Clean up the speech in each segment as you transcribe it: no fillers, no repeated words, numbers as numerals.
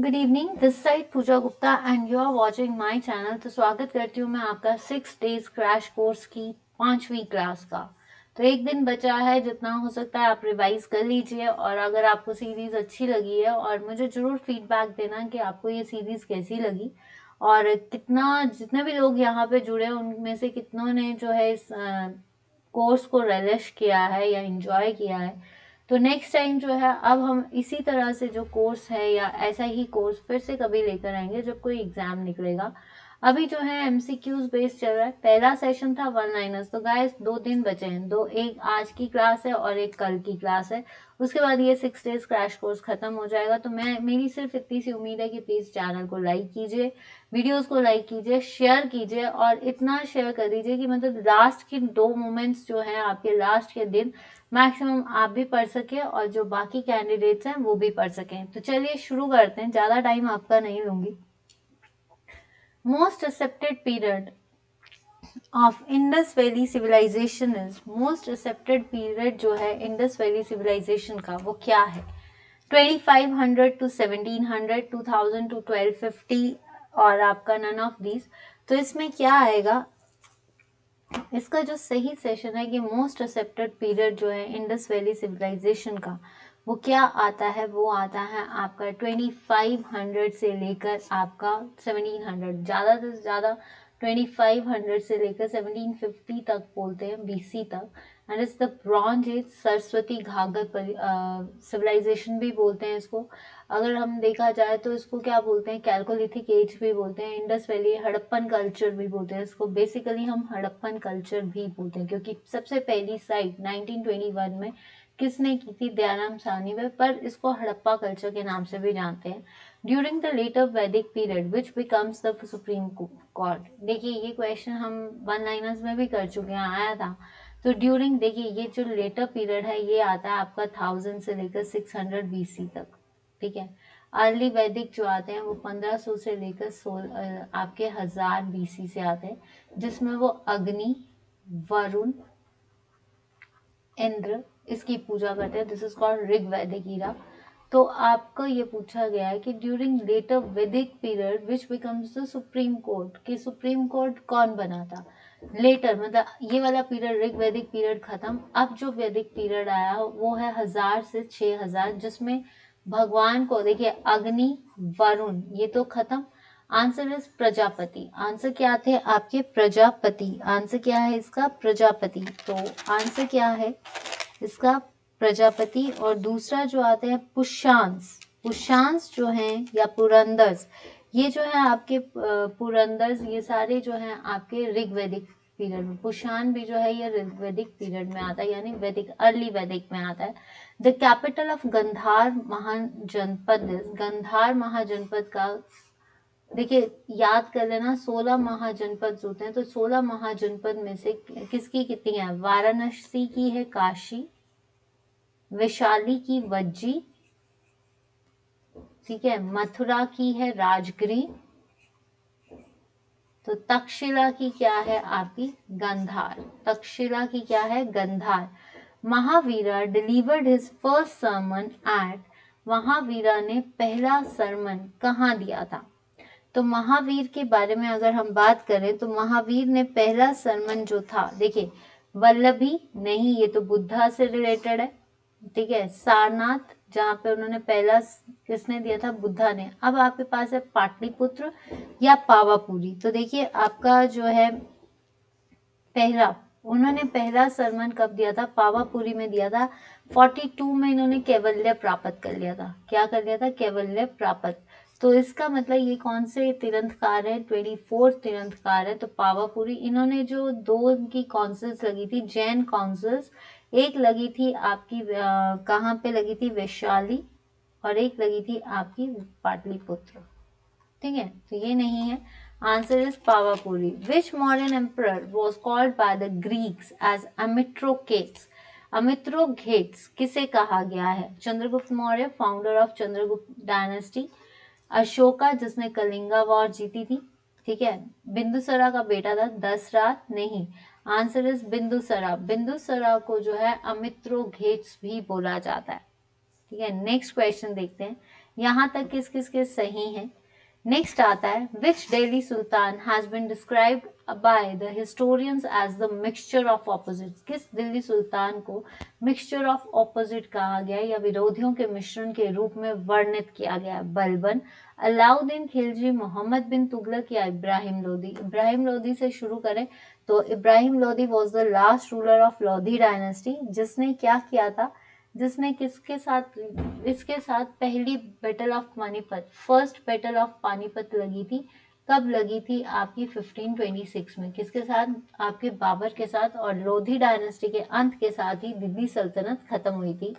Good evening, this side Pooja Gupta and you are watching my channel. तो स्वागत करती हूँ मैं आपका 6 डेज क्रैश कोर्स की 5वीं क्लास का। तो एक दिन बचा है, जितना हो सकता है आप रिवाइज कर लीजिए। और अगर आपको सीरीज अच्छी लगी है, और मुझे जरूर फीडबैक देना कि आपको ये सीरीज कैसी लगी, और कितना जितने भी लोग यहाँ पे जुड़े हैं उनमें से कितनों ने जो है इस कोर्स को रिलिश किया है या इंजॉय किया है। तो नेक्स्ट टाइम जो है अब हम इसी तरह से जो कोर्स है या ऐसा ही कोर्स फिर से कभी लेकर आएंगे जब कोई एग्जाम निकलेगा। अभी जो है एमसीक्यूज बेस्ड चल रहा है। पहला सेशन था वन लाइनर्स। तो गाइस 2 दिन बचे हैं, दो, एक आज की क्लास है और एक कल की क्लास है। उसके बाद ये 6 डेज क्रैश कोर्स खत्म हो जाएगा। तो मेरी सिर्फ इतनी सी उम्मीद है कि प्लीज चैनल को लाइक कीजिए, वीडियोस को लाइक कीजिए, शेयर कीजिए, और इतना शेयर कर दीजिए कि मतलब लास्ट के 2 मोमेंट्स जो है आपके लास्ट के दिन मैक्सिमम आप भी पढ़ सके और जो बाकी कैंडिडेट्स हैं वो भी पढ़ सकें। तो चलिए शुरू करते हैं, ज्यादा टाइम आपका नहीं लूंगी। Most accepted period of Indus valley civilisation is, most accepted period जो है इंडस वैली सिविलाइजेशन का वो क्या है? 2500 टू 1700, 2000 टू 1250, और आपका नन ऑफ दीज। तो इसमें क्या आएगा? इसका जो सही सेशन है कि मोस्ट एक्सेप्टेड पीरियड जो है इंडस वैली सिविलाइजेशन का वो क्या आता है? वो आता है आपका 2500 से लेकर आपका 1700, ज़्यादा से ज़्यादा 2500 से लेकर 1750 तक बोलते हैं, बीसी तक। And it's the bronze age, Saraswati Ghaggar civilisation भी बोलते हैं इसको। अगर हम देखा जाए तो इसको क्या बोलते हैं, कैल्कोलिथिक एज भी बोलते हैं, इंडस वैली हड़प्पन कल्चर भी बोलते हैं इसको। बेसिकली हम हड़प्पन कल्चर भी बोलते हैं क्योंकि सबसे पहली साइट 1921 में किसने की थी? दयाराम साहनी में, पर इसको हड़प्पा कल्चर के नाम से भी जानते हैं। ड्यूरिंग द लेटर वैदिक period which becomes the supreme court. देखिए ये क्वेश्चन हम वन लाइनर्स में भी कर चुके हैं, आया था। तो ड्यूरिंग, देखिए ये जो लेटर पीरियड है ये आता है आपका 1000 से लेकर 600 बीसी तक, ठीक है। अर्ली वैदिक जो आते हैं वो 1500 से लेकर 16 आपके 1000 बीसी से आते हैं, जिसमें वो अग्नि, वरुण, इंद्र इसकी पूजा करते हैं। दिस इज कॉल्ड ऋग वैदिक ईरा। तो आपको ये पूछा गया है कि ड्यूरिंग लेटर वैदिक period which becomes the supreme court, कि सुप्रीम कोर्ट कौन बना था? लेटर मतलब ये वाला पीरियड ऋग वैदिक पीरियड खत्म, अब जो वैदिक पीरियड आया वो है 1000 से 6000, जिसमें भगवान को देखिए अग्नि, वरुण ये तो खत्म। Answer is Prajapati. आंसर क्या थे आपके? प्रजापति। आंसर क्या है इसका? प्रजापति। तो आंसर क्या है इसका? प्रजापति। और दूसरा जो आते हैं पुष्यांश, पुष्यांश जो हैं या पुरंदर्स, ये जो है आपके पुरंदर्स, ये सारे जो हैं आपके ऋग्वैदिक पीरियड में। पुष्यान भी जो है ये ऋग्वैदिक पीरियड में आता है, यानी वैदिक अर्ली वैदिक में आता है। The capital of Gandhara Mahajanapada, Gandhara Mahajanapada का, देखिए याद कर लेना 16 महाजनपद होते हैं। तो 16 महाजनपद में से किसकी कितनी है? वाराणसी की है काशी, वैशाली की वज्जी, ठीक है, मथुरा की है राजगिरी, तो तक्षशिला की क्या है आपकी? गंधार। तक्षशिला की क्या है? Gandhara. Mahavira delivered his first sermon at, Mahavira ने पहला सरमन कहाँ दिया था? तो महावीर के बारे में अगर हम बात करें तो महावीर ने पहला सरमन जो था, देखिए वल्लभी नहीं, ये तो बुद्धा से रिलेटेड है, ठीक है। सारनाथ जहाँ पे उन्होंने पहला किसने दिया था? बुद्धा ने। अब आपके पास है पाटलिपुत्र या पावापुरी। तो देखिए आपका जो है पहला, उन्होंने पहला सरमन कब दिया था? पावापुरी में दिया था। 42 में इन्होंने कैवल्य प्राप्त कर लिया था। क्या कर लिया था? कैवल्य प्राप्त। तो इसका मतलब ये कौन से तीर्थंकर है? 24 तीर्थंकर है। तो पावापुरी, इन्होंने जो दो इनकी काउंसिल्स लगी थी, जैन काउंसिल्स, एक लगी थी आपकी कहाँ पे लगी थी? वैशाली, और एक लगी थी आपकी पाटलिपुत्र, ठीक है। तो ये नहीं है, answer is Pawapuri. Which modern emperor was called by the Greeks as Amitrochates, Amitrochates किसे कहा गया है? Chandragupta Maurya, founder of Chandragupta dynasty, Ashoka जिसने कलिंगा वॉर जीती थी, ठीक है, बिंदुसरा का बेटा था, दशरथ नहीं, आंसर इज बिंदुसरा। बिंदुसरा को जो है अमित्रोघेट्स भी बोला जाता है, ठीक है। नेक्स्ट क्वेश्चन देखते हैं। यहाँ तक किस किस के सही हैं। नेक्स्ट आता है which Delhi sultan has been described by the historians as the mixture of opposites. किस दिल्ली सुल्तान को मिक्सचर ऑफ ऑपोजिट कहा गया या विरोधियों के मिश्रण के रूप में वर्णित किया गया। बलबन, अलाउद्दीन खिलजी, मोहम्मद बिन तुगलक या इब्राहिम लोदी। इब्राहिम लोदी से शुरू करें तो Ibrahim Lodi was the last ruler of Lodhi dynasty, जिसने क्या किया था, जिसने किसके साथ, इसके साथ पहली battle of Panipat, first battle of Panipat लगी थी। कब लगी थी? आपकी 1526 में। किसके साथ? आपके बाबर के साथ। और लोधी डायनेस्टी के अंत के साथ ही दिल्ली सल्तनत खत्म हुई थी।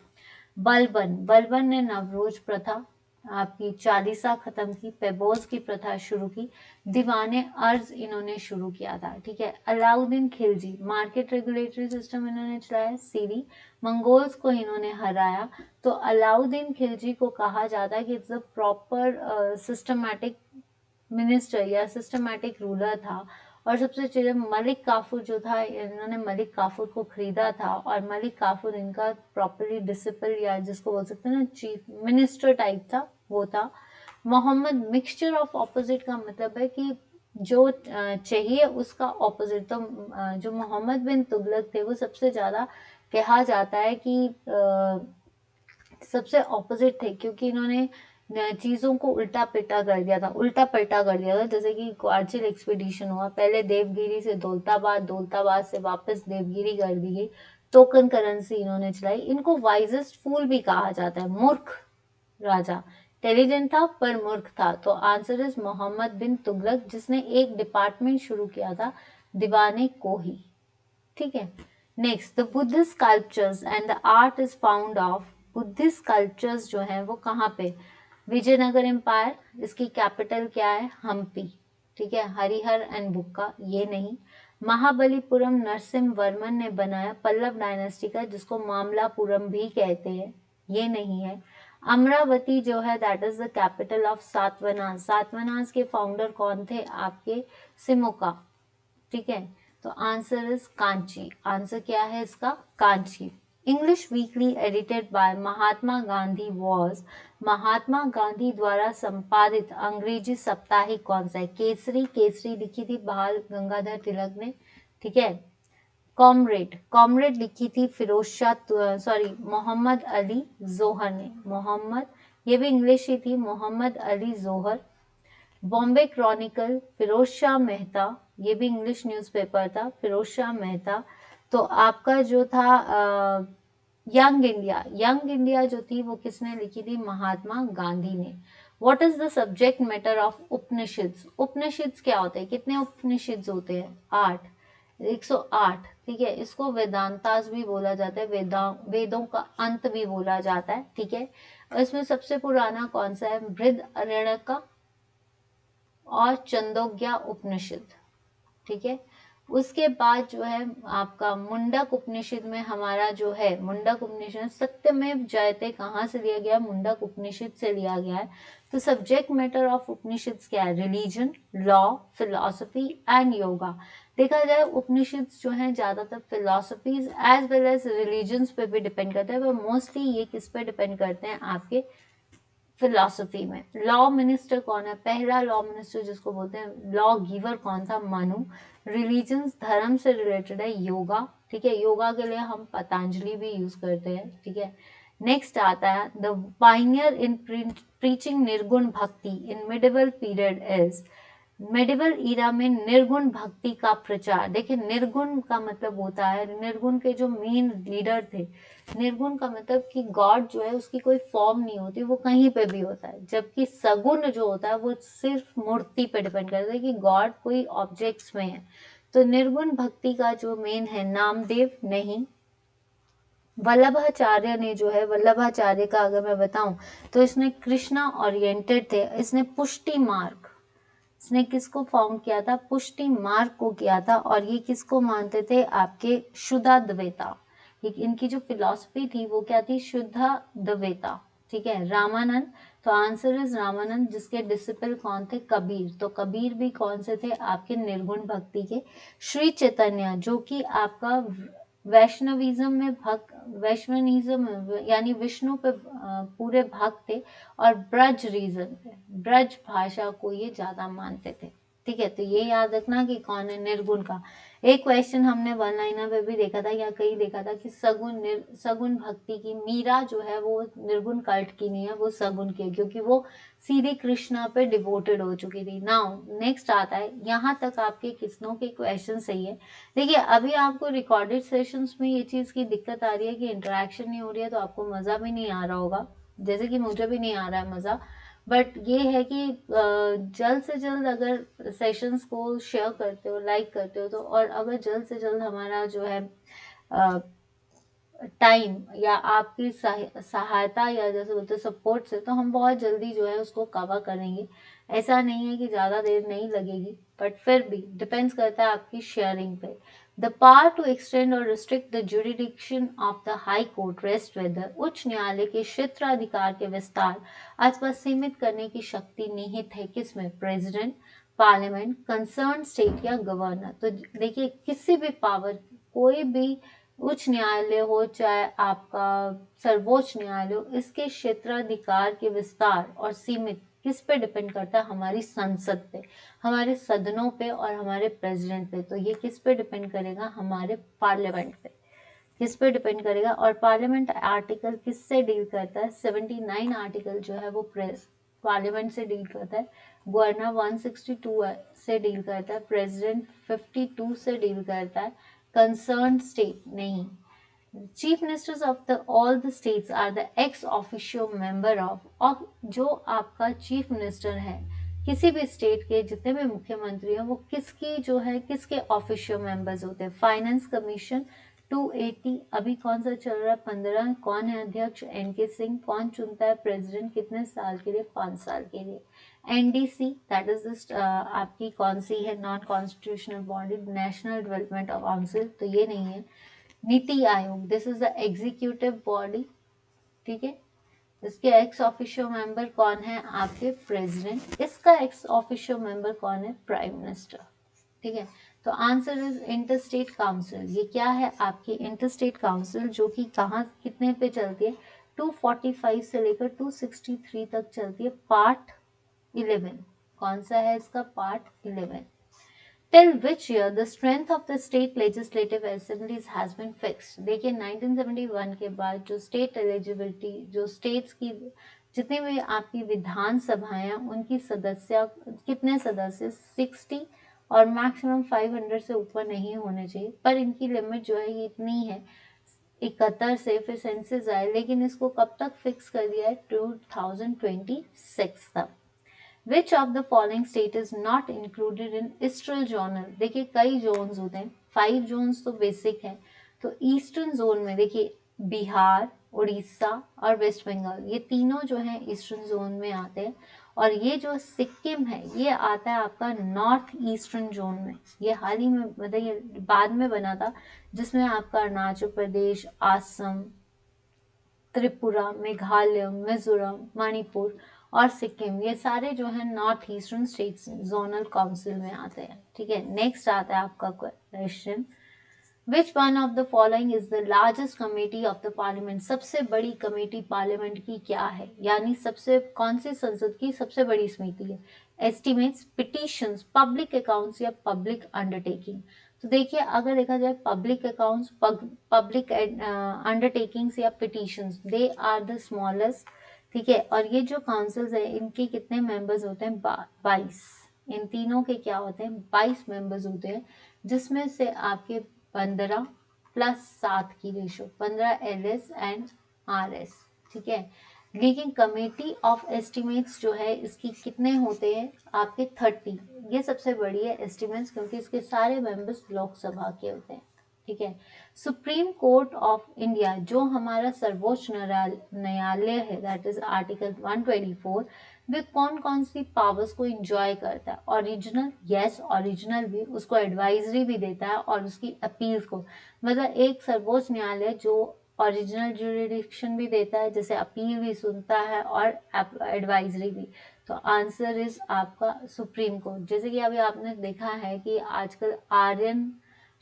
बलबन, बलबन ने नवरोज प्रथा आपकी चालीसा खत्म की, पेबोज की प्रथा शुरू की, दीवाने अर्ज इन्होंने शुरू किया था। ठीक है। Alauddin Khilji, market regulatory system इन्होंने चलाया। सीरी, मंगोल्स को इन्होंने हराया। तो अलाउद्दीन खिलजी को कहा जाता है कि it's a proper systematic minister या सिस्टमैटिक रूलर था। और सबसे चीज़ मलिक काफूर जो था, इन्होंने मलिक काफूर को खरीदा था और मलिक काफूर इनका प्रॉपरली डिसिपल या जिसको बोल सकते हैं ना चीफ मिनिस्टर टाइप था, वो था। मोहम्मद, मिक्सचर ऑफ ऑपोजिट का मतलब है कि जो चाहिए उसका ऑपोजिट। तो जो मोहम्मद बिन तुगलक थे वो सबसे ज़्यादा कहा जाता है कि सबसे ऑपोजिट थे, क्योंकि इन्होंने चीजों को उल्टा पिल्टा कर दिया था, उल्टा पलटा कर दिया था। जैसे कि क्वार्चिल एक्सपीडिशन हुआ, पहले देवगिरी से दौलताबाद, दौलताबाद से वापस देवगिरी कर दी गई। टोकन करेंसी इन्होंने चलाई। इनको वाइजेस्ट फूल भी कहा जाता है, मूर्ख राजा। इंटेलिजेंट था पर मूर्ख था। तो आंसर इज मोहम्मद बिन तुगलक, जिसने एक डिपार्टमेंट शुरू किया था, दीवाने कोही। ठीक है। Next, the Buddhist sculptures and the art is found of. Buddhist sculptures जो हैं वो कहाँ पे? विजयनगर एम्पायर, इसकी कैपिटल क्या है? हम्पी। ठीक है। हरिहर एंड बुक्का, ये नहीं। महाबलीपुरम नरसिम्हा वर्मन ने बनाया, पल्लव डायनेस्टी का, जिसको मामलापुरम भी कहते हैं, ये नहीं है। अमरावती जो है that is the capital of Satavahanas. Satavahanas के फाउंडर कौन थे? आपके सिमुका। ठीक है। तो आंसर इज कांची। आंसर क्या है इसका? Kanchi. English weekly edited by Mahatma Gandhi was. Mahatma Gandhi द्वारा संपादित अंग्रेजी साप्ताहिक कौन सा है? केसरी। केसरी लिखी थी बाल गंगाधर तिलक ने। ठीक है। कॉमरेड, कॉमरेड लिखी थी फिरोज शाह, सॉरी मोहम्मद अली जोहर ने। मोहम्मद, ये भी इंग्लिश ही थी, मोहम्मद अली जोहर। बॉम्बे क्रॉनिकल, फिरोज शाह मेहता, ये भी इंग्लिश न्यूज़पेपर था, फिरोज शाह मेहता। तो आपका जो था यंग इंडिया, यंग इंडिया जो थी वो किसने लिखी थी? महात्मा गांधी ने। What is the subject matter of Upanishads? Upanishads क्या होते हैं? कितने उपनिषद्स होते हैं? 8, 108। ठीक है। इसको वेदांतास भी बोला जाता है, वेदों का अंत भी बोला जाता है। ठीक है। और इसमें सबसे पुराना कौन सा है? बृहदारण्यक और छंदोग्य उपनिषद। ठीक है। उसके बाद जो है आपका मुंडक उपनिषद में हमारा जो है मुंडक उपनिषद, सत्यमेव जयते कहाँ से लिया गया? मुंडक उपनिषद से लिया गया है। तो सब्जेक्ट मैटर ऑफ उपनिषद क्या है? Religion, law, philosophy and yoga. देखा जाए उपनिषद जो है ज्यादातर philosophies as well as religions पे भी डिपेंड करते हैं, पर मोस्टली ये किस पे डिपेंड करते हैं? आपके फिलॉसफी में। लॉ मिनिस्टर कौन है? पहला लॉ मिनिस्टर जिसको बोलते हैं, लॉ गिवर कौन था? मनु। रिलीजन्स, धर्म से रिलेटेड है, योगा। ठीक है। योगा के लिए हम पतंजलि भी यूज करते हैं। ठीक है। नेक्स्ट आता है the pioneer in preaching nirgun bhakti in medieval period is. Medieval era में निर्गुण भक्ति का प्रचार। देखिए निर्गुण का मतलब होता है, निर्गुण के जो मेन लीडर थे, निर्गुण का मतलब कि गॉड जो है उसकी कोई फॉर्म नहीं होती, वो कहीं पे भी होता है। जबकि सगुण जो होता है वो सिर्फ मूर्ति पे डिपेंड करता है कि गॉड कोई ऑब्जेक्ट्स में है। तो निर्गुण भक्ति का जो मेन है, नामदेव नहीं। वल्लभाचार्य ने जो है, वल्लभाचार्य का अगर मैं बताऊं तो इसने कृष्णा ओरिएंटेड थे। इसने पुष्टि मार्ग, इसने किसको फाउंड किया था? पुष्टि मार्ग को किया था। और ये किसको मानते थे? आपके शुद्धाद्वैता। इनकी जो फिलॉसफी थी वो क्या थी? शुद्धाद्वैता। ठीक है। रामानंद, तो आंसर इज रामानंद, जिसके डिसिपल कौन थे? कबीर। तो कबीर भी कौन से थे? आपके निर्गुण भक्ति के। श्री चैतन्य, जो कि आपका वैष्णविज्म में भक्त, वैष्णविज्म यानी विष्णु पे पूरे भक्त थे, और ब्रज रीजन पे, ब्रज भाषा को ये ज्यादा मानते थे। ठीक है, तो ये याद रखना कि कौन है निर्गुण का। एक क्वेश्चन हमने वन लाइनर पे भी देखा था या कहीं देखा था कि सगुण भक्ति की मीरा जो है वो निर्गुण कल्ट की नहीं है, वो सगुण की है, क्योंकि वो सीधे कृष्णा पे डिवोटेड हो चुकी थी। नाउ नेक्स्ट आता है, यहाँ तक आपके किसनों के क्वेश्चन सही है। देखिए अभी आपको रिकॉर्डेड सेशंस में ये चीज़ की दिक्कत आ रही है कि इंटरेक्शन नहीं हो रही है, तो आपको मज़ा भी नहीं आ रहा होगा, जैसे कि मुझे भी नहीं आ रहा है मज़ा। बट ये है कि जल्द से जल्द अगर सेशंस को शेयर करते हो, लाइक करते हो, तो और अगर जल्द से जल्द हमारा जो है टाइम या आपकी सहायता या जैसे बोलते सपोर्ट से, तो हम बहुत जल्दी जो है उसको कवर करेंगे। ऐसा नहीं है कि ज़्यादा देर नहीं लगेगी, बट फिर भी डिपेंड्स करता है आपकी शेयरिंग पे। द पावर टू एक्सटेंड और restrict the jurisdiction of the high court rest with the उच्च न्यायालय के क्षेत्राधिकार के विस्तार अथवा सीमित करने की शक्ति निहित है किसमें? प्रेसिडेंट, पार्लियामेंट, कंसर्न स्टेट या गवर्नर। तो देखिए किसी भी पावर, कोई भी उच्च न्यायालय हो चाहे आपका सर्वोच्च न्यायालय हो, इसके क्षेत्राधिकार के विस्तार और सीमित किस पे डिपेंड करता है? हमारी संसद पे, हमारे सदनों पे और हमारे प्रेसिडेंट पे। तो ये किस पे डिपेंड करेगा? हमारे पार्लियामेंट पे। किस पे डिपेंड करेगा? और पार्लियामेंट आर्टिकल किससे डील करता है? 79 आर्टिकल जो है वो पार्लियामेंट से डील करता है। गवर्नर 162 से डील करता है। प्रेसिडेंट 52 से डील करता है। कंसर्न स्टेट नहीं। Chief ministers of the all the states are the ex officio member of, और जो आपका चीफ मिनिस्टर है किसी भी स्टेट के, जितने भी मुख्यमंत्री हैं, वो किसकी जो है किसके ऑफिशियो मेंबर्स होते हैं? फाइनेंस कमीशन 280, अभी कौन सा चल रहा है? 15। कौन है अध्यक्ष? एनके सिंह। कौन चुनता है प्रेसिडेंट? कितने साल के लिए? 5 साल के लिए। एनडीसी दैट इज दिस आपकी कौन सी है? Non constitutional body, national development council, तो ये नहीं है। NITI Aayog, this is the executive body. ठीक है, इसके एक्स ऑफिशियो मेंबर कौन है? आपके प्रेसिडेंट। इसका एक्स ऑफिशियो मेंबर कौन है? Prime minister. ठीक है, तो answer is inter state council. ये क्या है? आपकी इंटर स्टेट काउंसिल, जो कि कहाँ कितने पे चलती है? 245 से लेकर 263 तक चलती है। पार्ट 11 कौन सा है इसका? Part 11। Till which year the strength of the state legislative assemblies has been fixed? देखिए 1971 के बाद जो स्टेट एलिजिबिलिटी, जो स्टेट्स की जितनी भी आपकी विधान सभाएं हैं, उनकी सदस्य कितने सदस्य? 60, और मैक्सिमम 500 से ऊपर नहीं होने चाहिए, पर इनकी लिमिट जो है ये इतनी है 71 से, फिर सेंसस आए, लेकिन इसको कब तक फिक्स कर दिया है? 2026 तक। Which of the following state is not included in eastern zonal? देखिए कई जोन्स होते हैं, 5 जोन्स तो बेसिक है। तो ईस्टर्न जोन में देखिए बिहार, उड़ीसा और वेस्ट बंगाल, ये तीनों जो है ईस्टर्न जोन में आते हैं। और ये जो सिक्किम है ये आता है आपका नॉर्थ ईस्टर्न जोन में। ये हाल ही में मतलब ये बाद में बना था, जिसमें आपका अरुणाचल प्रदेश, आसम, त्रिपुरा, मेघालय, मिजोरम, मणिपुर और सिक्किम, ये सारे जो है north eastern states zonal council में आते हैं। ठीक है, नेक्स्ट आता है आपका question, which one of the following is the largest committee of the parliament? सबसे बड़ी कमेटी पार्लियामेंट की क्या है? यानी सबसे कौन सी संसद की सबसे बड़ी समिति है? एस्टिमेट्स, पिटिशंस, पब्लिक अकाउंट्स या पब्लिक अंडरटेकिंग? तो देखिए अगर देखा जाए पब्लिक अकाउंट्स, पब्लिक अंडरटेकिंग्स या petitions, they are the smallest. ठीक है, और ये जो काउंसिल्स है इनके कितने मेंबर्स होते हैं? 22। इन तीनों के क्या होते हैं? 22 मेंबर्स होते हैं, जिसमें से आपके 15 प्लस 7 की रेशो, 15 LS एंड RS। ठीक है, लेकिन कमेटी ऑफ एस्टिमेट्स जो है इसकी कितने होते हैं? आपके 30। ये सबसे बड़ी है एस्टिमेट्स, क्योंकि इसके सारे मेंबर्स लोकसभा के होते हैं। ठीक है, सुप्रीम कोर्ट ऑफ इंडिया जो हमारा सर्वोच्च न्यायालय है, दैट इज आर्टिकल 124, वे कौन कौन सी पावर्स को इंजॉय करता है? ओरिजिनल, यस ओरिजिनल भी, उसको एडवाइजरी भी देता है और उसकी अपील्स को, मतलब एक सर्वोच्च न्यायालय जो ओरिजिनल जुरिडिक्शन भी देता है, जैसे अपील भी सुनता है और एडवाइजरी भी। तो आंसर इज आपका सुप्रीम कोर्ट। जैसे कि अभी आपने देखा है कि आजकल आर्यन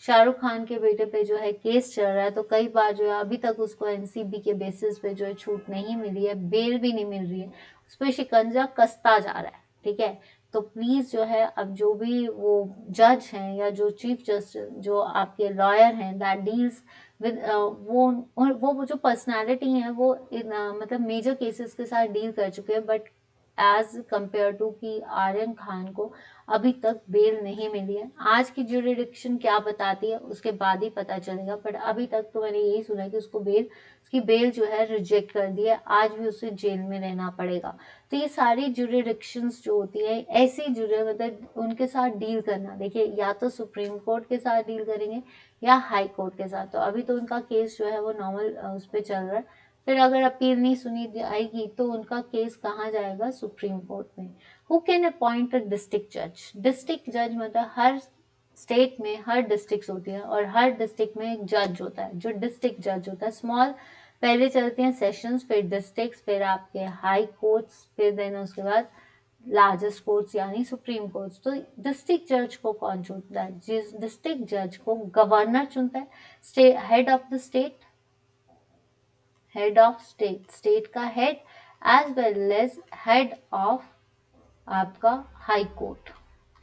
शाहरुख खान के बेटे पे जो है केस चल रहा है, तो कई बार जो है अभी तक उसको एनसीबी के बेसिस पे जो है छूट नहीं मिली है, बेल भी नहीं मिल रही है, उस पर शिकंजा कसता जा रहा है। ठीक है, तो प्लीज जो है अब जो भी वो जज हैं या जो चीफ जस्टिस जो आपके लॉयर हैं दैट डील्स विद वो जो पर्सनालिटी है वो मतलब मेजर केसेस के साथ डील कर चुके हैं, बट एज कंपेयर टू कि आर्यन खान को अभी तक बेल नहीं मिली है। आज की ज्यूरिडिक्शन क्या बताती है उसके बाद ही पता चलेगा, बट अभी तक तो मैंने यही सुना कि उसकी बेल जो है रिजेक्ट कर दी है, आज भी उसे जेल में रहना पड़ेगा। तो ये सारी ज्यूरिडिक्शंस जो होती है ऐसी मतलब उनके साथ डील करना, देखिए या तो सुप्रीम कोर्ट के साथ डील करेंगे या हाई कोर्ट के साथ। तो अभी तो उनका केस जो है वो नॉर्मल उस पर चल रहा है, फिर अगर अपील नहीं सुनी जाएगी तो उनका केस कहाँ जाएगा, सुप्रीम कोर्ट में। Who can appoint a district जज? डिस्ट्रिक्ट जज मतलब हर स्टेट में हर डिस्ट्रिक्ट होती है और हर डिस्ट्रिक्ट में एक जज होता है जो डिस्ट्रिक्ट जज होता है। स्मॉल पहले चलते हैं सेशंस, फिर डिस्ट्रिक्ट, फिर आपके हाई कोर्ट्स, फिर देन उसके बाद लार्जेस्ट कोर्ट्स यानी सुप्रीम कोर्ट्स। तो डिस्ट्रिक्ट जज को कौन चुनता है? जिस डिस्ट्रिक्ट जज को गवर्नर चुनता है, head of the state, head of state, state का head, as well as head of आपका हाई कोर्ट,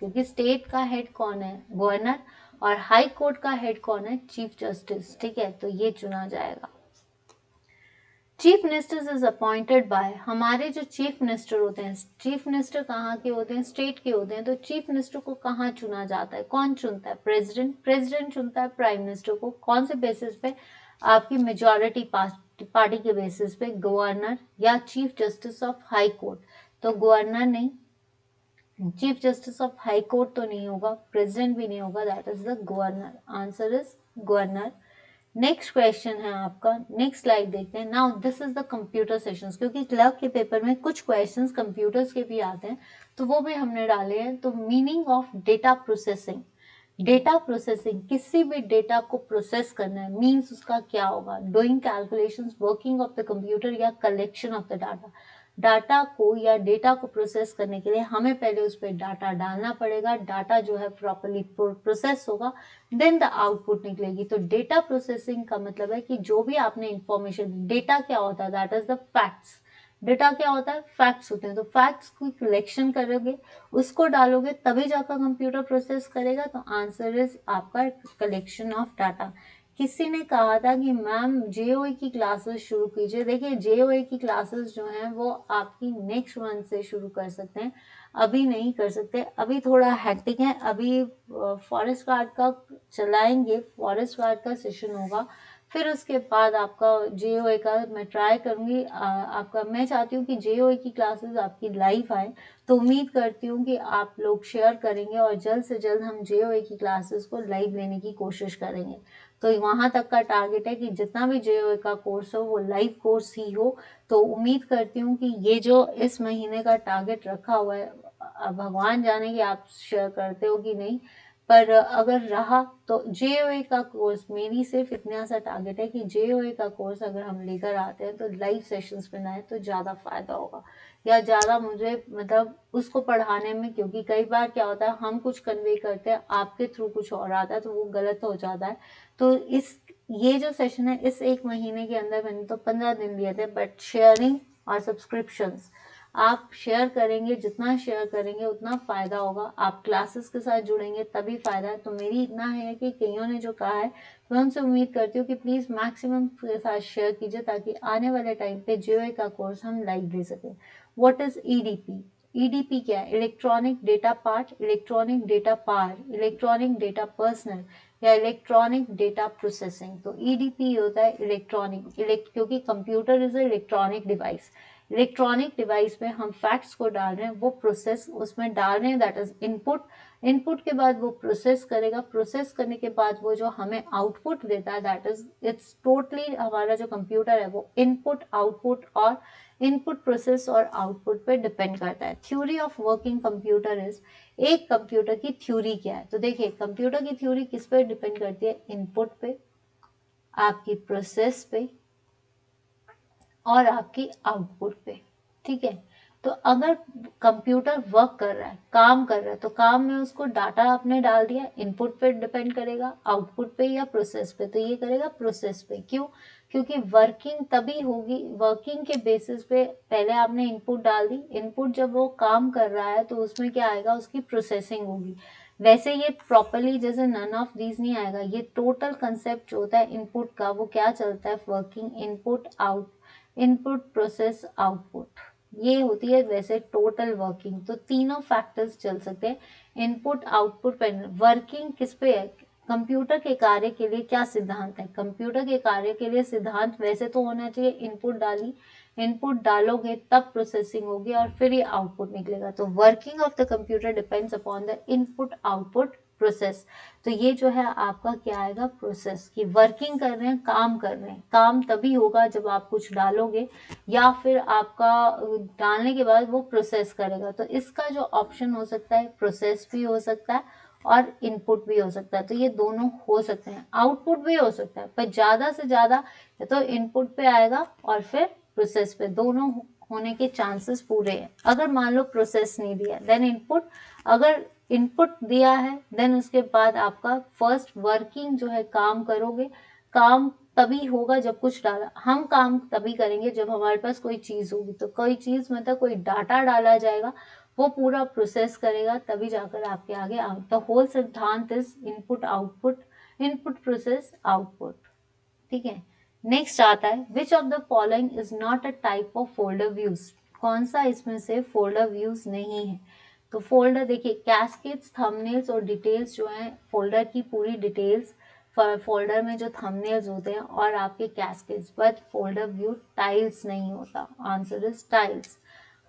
क्योंकि स्टेट का हेड कौन है, गवर्नर, और हाई कोर्ट का हेड कौन है, चीफ जस्टिस। ठीक है, तो ये चुना जाएगा। Chief minister is appointed by, हमारे जो चीफ मिनिस्टर होते हैं, चीफ मिनिस्टर कहाँ के होते हैं, स्टेट के होते हैं, तो चीफ मिनिस्टर को कहाँ चुना जाता है, कौन चुनता है, प्रेसिडेंट, प्रेसिडेंट चुनता है प्राइम मिनिस्टर को, कौन से बेसिस पे, आपकी मेजोरिटी पार्टी के बेसिस पे, गवर्नर या chief justice of high court. तो गवर्नर नहीं, chief justice of high court तो नहीं होगा, प्रेसिडेंट भी नहीं होगा, that is the governor, answer is governor. Next question है आपका, नेक्स्ट स्लाइड देखते हैं। Now this is the computer sessions, क्योंकि क्लर्क के पेपर में कुछ क्वेश्चंस कंप्यूटर्स के भी आते हैं, तो वो भी हमने डाले हैं। तो meaning of data processing, data processing, किसी भी डेटा को प्रोसेस करना है, मीन्स उसका क्या होगा, doing calculations, working of the computer या collection of the data. Data को या डेटा को प्रोसेस करने के लिए हमें पहले उस पर डाटा डालना पड़ेगा, डाटा जो है प्रॉपरली प्रोसेस होगा, देन द आउटपुट निकलेगी। तो डेटा प्रोसेसिंग का मतलब है कि जो भी आपने इंफॉर्मेशन, डेटा क्या होता है, that is the facts. Data क्या होता है, फैक्ट्स होते हैं। तो फैक्ट्स की कलेक्शन करोगे, उसको डालोगे, तभी जाकर कंप्यूटर प्रोसेस करेगा। तो आंसर इज आपका कलेक्शन ऑफ डाटा। किसी ने कहा था कि मैम जेओई की क्लासेस शुरू कीजिए। देखिए जेओई की क्लासेस जो हैं वो आपकी नेक्स्ट मंथ से शुरू कर सकते हैं, अभी नहीं कर सकते, अभी थोड़ा हैक्टिक है। अभी फॉरेस्ट गार्ड का चलाएंगे, फॉरेस्ट गार्ड का सेशन होगा, फिर उसके बाद आपका जेओई का मैं ट्राई करूंगी। आपका मैं चाहती हूँ कि जेओई की क्लासेस आपकी लाइव आए, तो उम्मीद करती हूँ कि आप लोग शेयर करेंगे और जल्द से जल्द हम जेओई की क्लासेस को लाइव लेने की कोशिश करेंगे। तो वहां तक का टारगेट है कि जितना भी जेओई का कोर्स हो वो लाइव कोर्स ही हो। तो उम्मीद करती हूँ कि ये जो इस महीने का टारगेट रखा हुआ है, भगवान जाने कि आप शेयर करते हो कि नहीं, पर अगर रहा तो जेओए का कोर्स, मेरी सिर्फ इतना सा टारगेट है कि जेओए का कोर्स अगर हम लेकर आते हैं तो लाइव सेशंस में आए तो ज़्यादा फायदा होगा, या ज़्यादा मुझे मतलब उसको पढ़ाने में, क्योंकि कई बार क्या होता है हम कुछ कन्वे करते हैं, आपके थ्रू कुछ और आता है तो वो गलत हो जाता है। तो ये जो सेशन है इस एक महीने के अंदर मैंने तो 15 दिन दिए थे, बट शेयरिंग और सब्सक्रिप्शंस आप शेयर करेंगे, जितना शेयर करेंगे उतना फायदा होगा, आप क्लासेस के साथ जुड़ेंगे तभी फायदा है। तो मेरी इतना है कि कईयों ने जो कहा है, तो मैं उनसे उम्मीद करती हूँ कि प्लीज मैक्सिमम के साथ शेयर कीजिए, ताकि आने वाले टाइम पे जेओए का कोर्स हम लाइव ले सकें। What is EDP? ईडीपी क्या है? Electronic data part, electronic data par, electronic data personal या इलेक्ट्रॉनिक डेटा प्रोसेसिंग। तो ईडीपी होता है इलेक्ट्रॉनिक, क्योंकि computer is electronic device, electronic device में हम फैक्ट्स को डाल रहे हैं, वो प्रोसेस उसमें डाल रहे हैं, दैट इज इनपुट, इनपुट के बाद वो प्रोसेस करेगा, प्रोसेस करने के बाद वो जो हमें आउटपुट देता है, दैट इज इट्स टोटली, हमारा जो कंप्यूटर है वो इनपुट आउटपुट और इनपुट प्रोसेस और आउटपुट पे डिपेंड करता है। Theory of working computer is, एक कंप्यूटर की थ्योरी क्या है? तो देखिए कंप्यूटर की थ्योरी किस पे डिपेंड करती है, इनपुट पे, आपकी प्रोसेस पे और आपकी आउटपुट पे। ठीक है, तो अगर कंप्यूटर वर्क कर रहा है, काम कर रहा है, तो काम में उसको डाटा आपने डाल दिया, इनपुट पे डिपेंड करेगा, आउटपुट पे या प्रोसेस पे, तो ये करेगा प्रोसेस पे। क्यों? क्योंकि वर्किंग तभी होगी, वर्किंग के बेसिस पे पहले आपने इनपुट डाल दी, इनपुट जब वो काम कर रहा है तो उसमें क्या आएगा, उसकी प्रोसेसिंग होगी। वैसे ये प्रॉपरली जैसे नन ऑफ दीज नहीं आएगा, ये टोटल कंसेप्ट जो होता है इनपुट का वो क्या चलता है, working, input, out, input, process, output, ये होती है वैसे टोटल वर्किंग। तो तीनों फैक्टर्स चल सकते हैं, इनपुट, आउटपुट, वर्किंग किस पे है, कंप्यूटर के कार्य के लिए क्या सिद्धांत है, कंप्यूटर के कार्य के लिए सिद्धांत वैसे तो होना चाहिए इनपुट डाली, इनपुट डालोगे तब प्रोसेसिंग होगी और फिर ये आउटपुट निकलेगा। तो working of the computer depends upon the input output process. तो ये जो है आपका क्या आएगा, प्रोसेस की वर्किंग कर रहे हैं, काम कर रहे हैं, काम तभी होगा जब आप कुछ डालोगे या फिर आपका डालने के बाद वो प्रोसेस करेगा। तो इसका जो ऑप्शन हो सकता है, प्रोसेस भी हो सकता है और इनपुट भी हो सकता है, तो ये दोनों हो सकते हैं, आउटपुट भी हो सकता है, पर ज्यादा से ज्यादा तो इनपुट पे आएगा और फिर प्रोसेस पे, दोनों होने के चांसेस पूरे हैं। अगर मान लो प्रोसेस नहीं दिया देन इनपुट, अगर इनपुट दिया है देन उसके बाद आपका फर्स्ट वर्किंग जो है, काम करोगे, काम तभी होगा जब कुछ डाला, हम काम तभी करेंगे जब हमारे पास कोई चीज होगी, तो कोई चीज मतलब कोई डाटा डाला जाएगा, वो पूरा प्रोसेस करेगा तभी जाकर आपके आगे द होल सिद्धांत is input output, input process output. ठीक है, नेक्स्ट आता है which of the following is not a type of folder views, कौन सा इसमें से फोल्डर व्यूज नहीं है। तो फोल्डर देखिए, कैस्केड्स, थंबनेल्स और डिटेल्स जो है, फोल्डर की पूरी डिटेल्स, फोल्डर में जो थंबनेल्स होते हैं और आपके cascades, but folder view tiles नहीं होता, answer is tiles.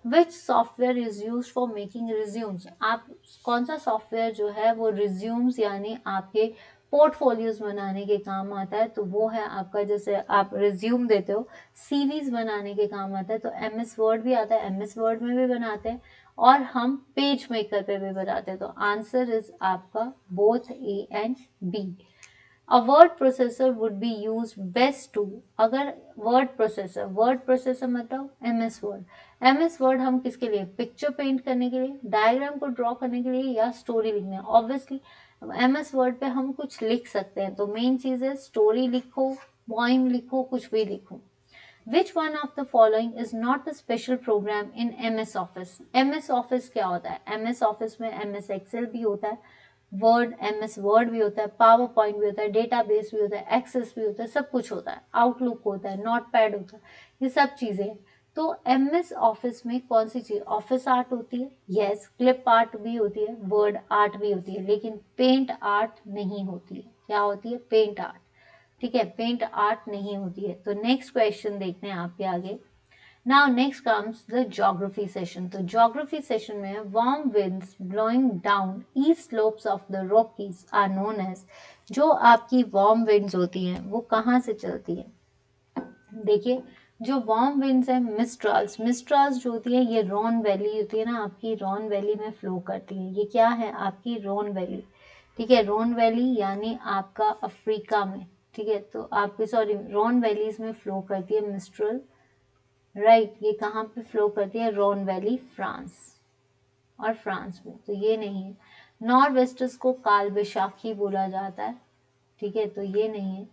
Which software is use for making resumes, आप कौन सा सॉफ्टवेयर जो है वो रिज्यूम्स यानी आपके पोर्टफोलियोज बनाने के काम आता है, तो वो है आपका, जैसे आप रिज्यूम देते हो, सीवीज बनाने के काम आता है, तो एमएस वर्ड भी आता है, एमएस वर्ड में भी बनाते हैं और हम पेज मेकर पे भी बनाते हैं। तो आंसर इज आपका both A and B. A word processor would be used best to, अगर वर्ड प्रोसेसर मतलब एमएस वर्ड, एमएस वर्ड हम किसके लिए, पिक्चर पेंट करने के लिए, डायग्राम को ड्रॉ करने के लिए या स्टोरी लिखने, ऑब्वियसली एमएस वर्ड पे हम कुछ लिख सकते हैं, तो मेन चीज है स्टोरी लिखो, पोइम लिखो, कुछ भी लिखो। Which one of the following is not a special program in MS Office? MS Office क्या होता है, MS Office में MS Excel भी होता है, वर्ड, MS वर्ड भी होता है, पावर पॉइंट भी होता है, डेटाबेस भी होता है, एक्सेस भी होता है, सब कुछ होता है, आउटलुक होता है, नोट पैड होता है, ये सब चीजें हैं। तो MS ऑफिस में कौन सी चीज, ऑफिस आर्ट होती है, यस, क्लिप आर्ट भी होती है, वर्ड आर्ट भी होती है, लेकिन पेंट आर्ट नहीं होती है। क्या होती है, पेंट आर्ट। ठीक है, पेंट आर्ट नहीं होती है। तो नेक्स्ट क्वेश्चन देखते हैं आपके आगे। Now next comes the geography session. तो ज्योग्राफी सेशन में warm winds blowing down east slopes of the Rockies are known as, जो आपकी वार्म विंड्स होती हैं वो कहाँ से चलती है, देखिए जो वार्म विंड्स है, मिस्ट्रल्स, मिस्ट्रल्स जो होती है ये रॉन वैली होती है ना, आपकी रॉन वैली में फ्लो करती है, ये क्या है आपकी रॉन वैली। ठीक है, रॉन वैली यानी आपका अफ्रीका में, ठीक है, तो आपकी सॉरी रॉन वैलीज में फ्लो करती है मिस्ट्रल, राइट, ये कहाँ पे फ्लो करती है, रॉन वैली, फ्रांस, और फ्रांस में, तो ये नहीं है। नॉर्थ वेस्टर्स को काल बैशाखी बोला जाता है, ठीक है, तो ये नहीं है।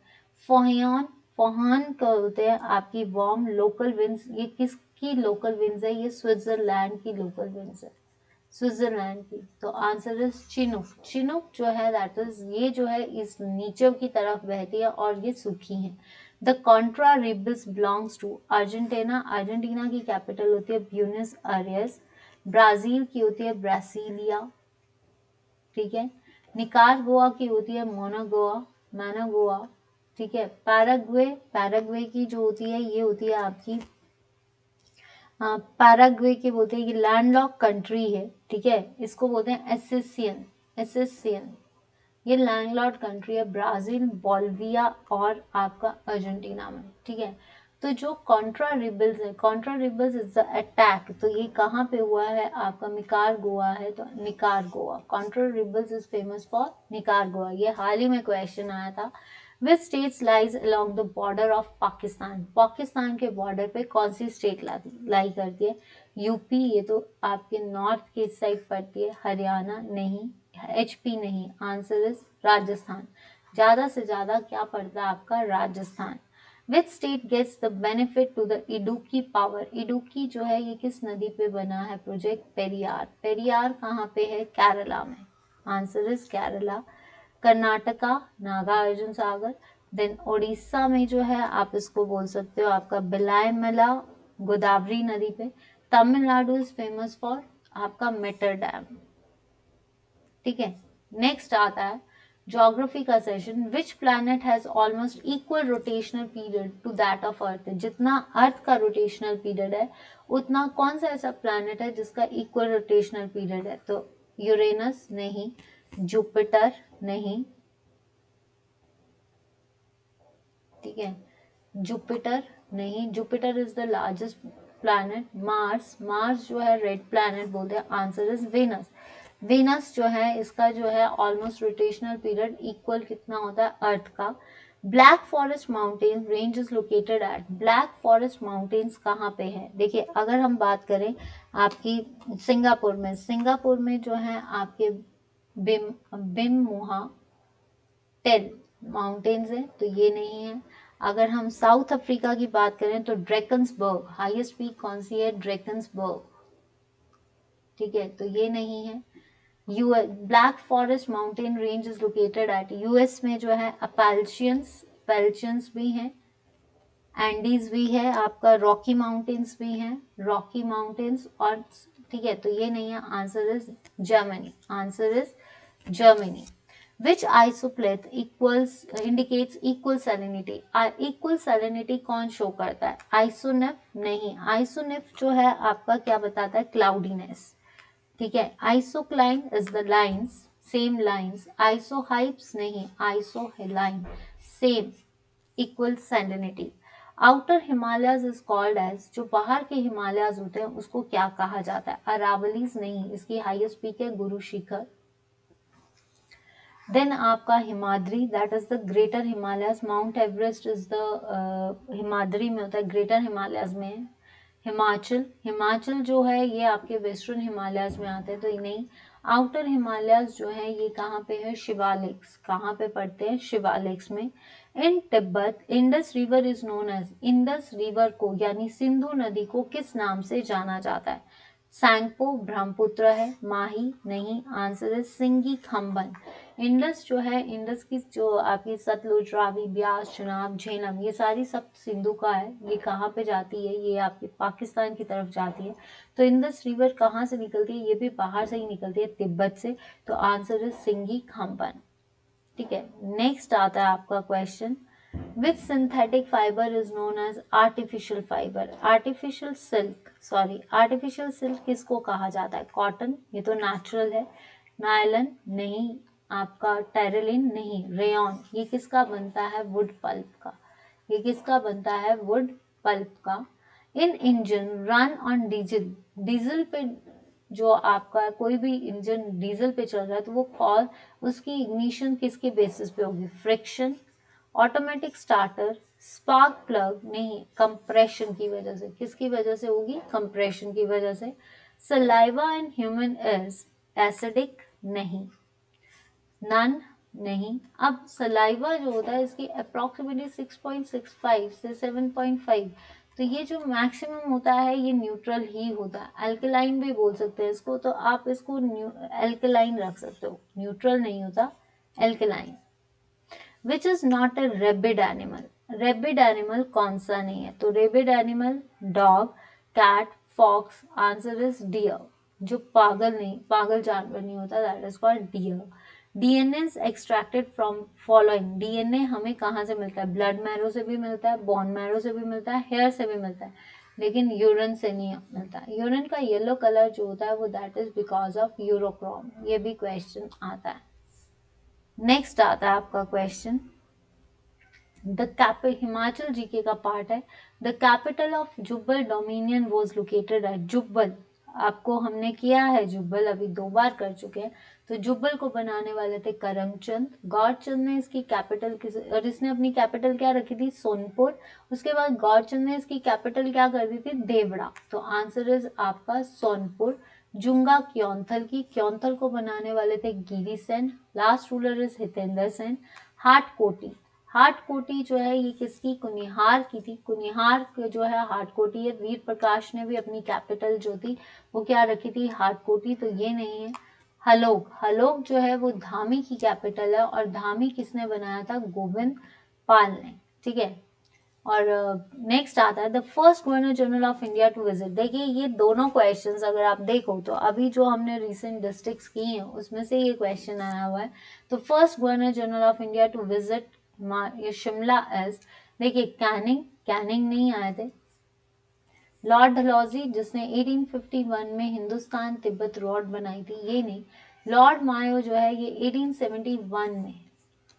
फोहान, फोहान कहते हैं आपकी वार्म लोकल विंड्स, ये किसकी लोकल विंड्स है, ये स्विट्जरलैंड की लोकल विंड्स है, स्विट्जरलैंड की। तो आंसर इज चिनूक, चिनूक जो है दैट इज, ये जो है इस नीचे की तरफ बहती है और ये सूखी है। The contra rebels belongs to Argentina, Argentina की कैपिटल होती है ब्यूनस आयर्स, ब्राजील की होती है ब्रासिलिया, ठीक है, निकारागुआ की होती है मोनागुआ, मैनागुआ, ठीक है, पैराग्वे, पैराग्वे की जो होती है ये होती है आपकी पैराग्वे के बोलते हैं, ये लैंडलॉक कंट्री है, ठीक है, इसको बोलते हैं एसेसियन, एसेसियन, ये लैंडलॉक कंट्री है ब्राजील, बोलिविया और आपका अर्जेंटीना में, ठीक है। तो जो कॉन्ट्रा रिबल्स है, Contra rebels is the attack, तो ये कहाँ पे हुआ है आपका निकारागुआ है, तो Nicaragua, Contra rebels is famous for Nicaragua, ये हाल ही में क्वेश्चन आया था। Which states lies along the border of Pakistan, Pakistan के बॉर्डर पे कौन सी स्टेट लाई करती है? यूपी, ये तो आपके नॉर्थ के साइड पड़ती है। हरियाणा नहीं, एचपी नहीं, आंसर इज राजस्थान। ज्यादा से ज्यादा क्या पड़ता है आपका? Rajasthan. Which state gets the benefit to the Idukki power, Idukki जो है ये किस नदी पे बना है प्रोजेक्ट? पेरियार। पेरियार कहाँ पे है? केरला में, answer is Kerala. Karnataka, Nagarjuna Sagar. Then Orissa में जो है आप इसको बोल सकते हो आपका बिलायमला, गोदावरी नदी पे। तमिलनाडु इज फेमस फॉर आपका मेटर डैम। ठीक है, नेक्स्ट आता है ज्योग्राफी का session. Which planet has almost equal rotational period to that of earth, जितना अर्थ का रोटेशनल पीरियड है उतना कौन सा ऐसा प्लैनेट है जिसका इक्वल रोटेशनल पीरियड है? तो यूरेनस नहीं, जुपिटर नहीं, ठीक है, जुपिटर नहीं, Jupiter is the largest planet. Mars, Mars जो है रेड प्लैनेट बोलते हैं, आंसर इज वेनस। वेनस जो है इसका जो है ऑलमोस्ट रोटेशनल पीरियड इक्वल कितना होता है? अर्थ का। Black forest mountain range is located at, black forest mountains कहाँ पे है? देखिए अगर हम बात करें आपकी सिंगापुर में, सिंगापुर में जो है आपके बिमोहा टेल माउंटेन्स है, तो ये नहीं है। अगर हम साउथ अफ्रीका की बात करें तो ड्रैकन्सबर्ग, हाईएस्ट पीक कौन सी है? ड्रैकन्सबर्ग, ठीक है, तो ये नहीं है। US black forest mountain range is located at, US में जो है अपाल्चियंस, पैल्चियंस भी हैं, एंडीज भी है आपका, रॉकी माउंटेन्स भी हैं, रॉकी माउंटेन्स, और ठीक है, तो ये नहीं है, answer is Germany, answer is Germany. Which isopleth equals indicates equal salinity, equal salinity कौन शो करता है? आइसोनेफ नहीं, आइसोनेफ जो है आपका क्या बताता है? क्लाउडीनेस, ठीक है। Isocline is the lines, same lines. Isohypse नहीं, isohaline, same equal salinity. Outer Himalayas is called as, जो बाहर के हिमालयज होते हैं उसको क्या कहा जाता है? अरावलीज नहीं, इसकी हाईएस्ट पीक है गुरु शिखर। देन आपका Himadri, that is the greater Himalayas. Mount Everest is the Himadri में होता है, ग्रेटर हिमालयस में है। हिमाचल, हिमाचल जो है ये आपके वेस्टर्न हिमालयस में आते हैं, तो ये नहीं। आउटर हिमालयस जो है ये कहाँ पे है? शिवालिक्स, कहाँ पे पड़ते हैं? शिवालिक्स में। In Tibet Indus river is known as, Indus river को यानी सिंधु नदी को किस नाम से जाना जाता है? सैंगपो, ब्रह्मपुत्र है, माही नहीं, आंसर है सिंगी खम्बन। इंडस जो है, इंडस की जो आपकी सतलुज, रावी, ब्यास, चनाब, झेलम, ये सारी सब सिंधु का है। ये कहाँ पे जाती है? ये आपके पाकिस्तान की तरफ जाती है। तो इंडस रिवर कहाँ से निकलती है? ये भी बाहर से ही निकलती है, तिब्बत से। तो आंसर है सिंगी खम्बन, ठीक है। नेक्स्ट आता है आपका question, which synthetic fibre is known as artificial fibre? Artificial silk, sorry, artificial silk किसको कहा जाता है? कॉटन, ये तो नेचुरल है। नायलन नहीं, आपका टेरिलिन नहीं, रेयन, ये किसका बनता है? वुड पल्प का, ये किसका बनता है? वुड पल्प का। In engine run on diesel, diesel पे जो आपका कोई भी इंजन डीजल पे चल रहा है तो वो कॉल, उसकी इग्निशन किसके बेसिस पे होगी? Friction. Automatic starter, spark plug नहीं, कंप्रेशन की वजह से, किसकी वजह से होगी? कंप्रेशन की वजह से। Saliva in human is acidic नहीं, नन नहीं। अब सलाइवा जो होता है इसकी अप्रोक्सीमेटली 6.65 से 7.5, तो ये जो मैक्सिमम होता है ये न्यूट्रल ही होता है। अल्कलाइन भी बोल सकते हैं इसको, तो आप इसको अल्कलाइन रख सकते हो, न्यूट्रल नहीं होता, alkaline. Which is not a rabid animal, rabid animal कौन सा नहीं है? तो rabid animal dog, cat, fox, answer is deer. जो पागल नहीं, पागल जानवर नहीं होता, that is called deer. DNA extracted from following, DNA हमें कहाँ से मिलता है? ब्लड मैरो से भी मिलता है, बोन मैरो से भी मिलता है, हेयर से भी मिलता है, लेकिन यूरिन से नहीं मिलता। यूरिन का येलो कलर जो होता है वो that is because of urochrome, ये भी क्वेश्चन आता है। नेक्स्ट आता है आपका क्वेश्चन, हिमाचल जीके का पार्ट है। The capital of Jubbal dominion was located at, Jubbal आपको हमने किया है जुब्बल, अभी 2 बार कर चुके हैं। तो जुब्बल को बनाने वाले थे करमचंद। गौरचंद ने इसकी कैपिटल और इसने अपनी कैपिटल क्या रखी थी, सोनपुर। उसके बाद गौरचंद ने इसकी कैपिटल क्या कर दी थी, देवड़ा। तो आंसर इज आपका सोनपुर। जुंगा क्योंथल को बनाने वाले थे Giri Sen. Last ruler is Hitendra Sen. Hatkoti जो है ये किसकी, कुनिहार की थी। कुनिहार जो है हाटकोटी है। वीर प्रकाश ने भी अपनी कैपिटल जो थी वो क्या रखी थी, हाटकोटी। तो ये नहीं है। हलोग जो है वो धामी की कैपिटल है, और धामी किसने बनाया था, गोविंद पाल ने। ठीक है। और नेक्स्ट आता है the first governor general of India to visit. देखिए ये दोनों क्वेश्चंस अगर आप देखो तो अभी जो हमने रिसेंट डिस्ट्रिक्ट्स की हैं उसमें से ये क्वेश्चन आया हुआ है। तो first governor general of India to visit ये शिमला एज, देखिए कैनिंग नहीं आए थे। लॉर्ड डलहौजी जिसने 1851 में हिंदुस्तान तिब्बत रोड बनाई थी, ये नहीं। लॉर्ड मायो जो है ये 1871 में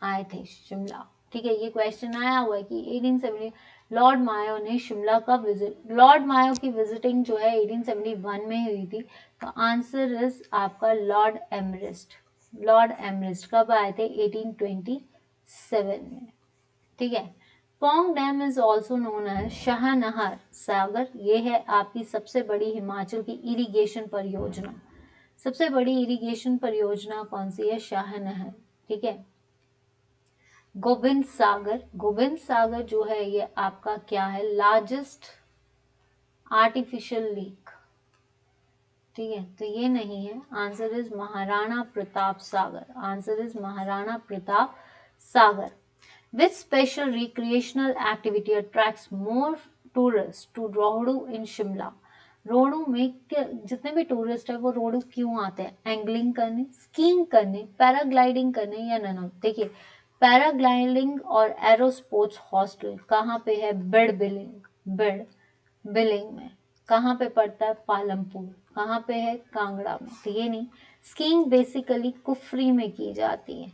आए थे शिमला। ठीक है, ये क्वेश्चन आया हुआ है कि 1870 लॉर्ड मायो ने शिमला का विजिट, लॉर्ड मायो की विजिटिंग जो है 1871 में हुई थी। तो आंसर इज आपका लॉर्ड एमरिस्ट। लॉर्ड एमरिस्ट कब आए थे, 1827 में। ठीक है। Pong dam is also known as Shahnahar Sagar. ये है आपकी सबसे बड़ी हिमाचल की इरिगेशन परियोजना। सबसे बड़ी इरिगेशन परियोजना कौन सी है, शाहनहर। ठीक है। गोबिंद सागर जो है ये आपका क्या है, लार्जेस्ट आर्टिफिशियल लेक। ठीक है, तो ये नहीं है। Answer is Maharana Pratap Sagar. Answer is Maharana Pratap Sagar. Which special recreational activity attracts more tourists to Rohru in Shimla? Rohru में जितने भी टूरिस्ट है वो रोहड़ू क्यों आते हैं, एंगलिंग करने, स्कीइंग करने, पैराग्लाइडिंग करने या नन ऑफ। देखिए पैराग्लाइडिंग और एरो स्पोर्ट्स हॉस्टल कहाँ पे है, बिलिंग में। कहाँ पे पड़ता है, पालमपुर। कहाँ पे है, कांगड़ा में। तो ये नहीं। स्कीइंग बेसिकली कुफरी में की जाती है।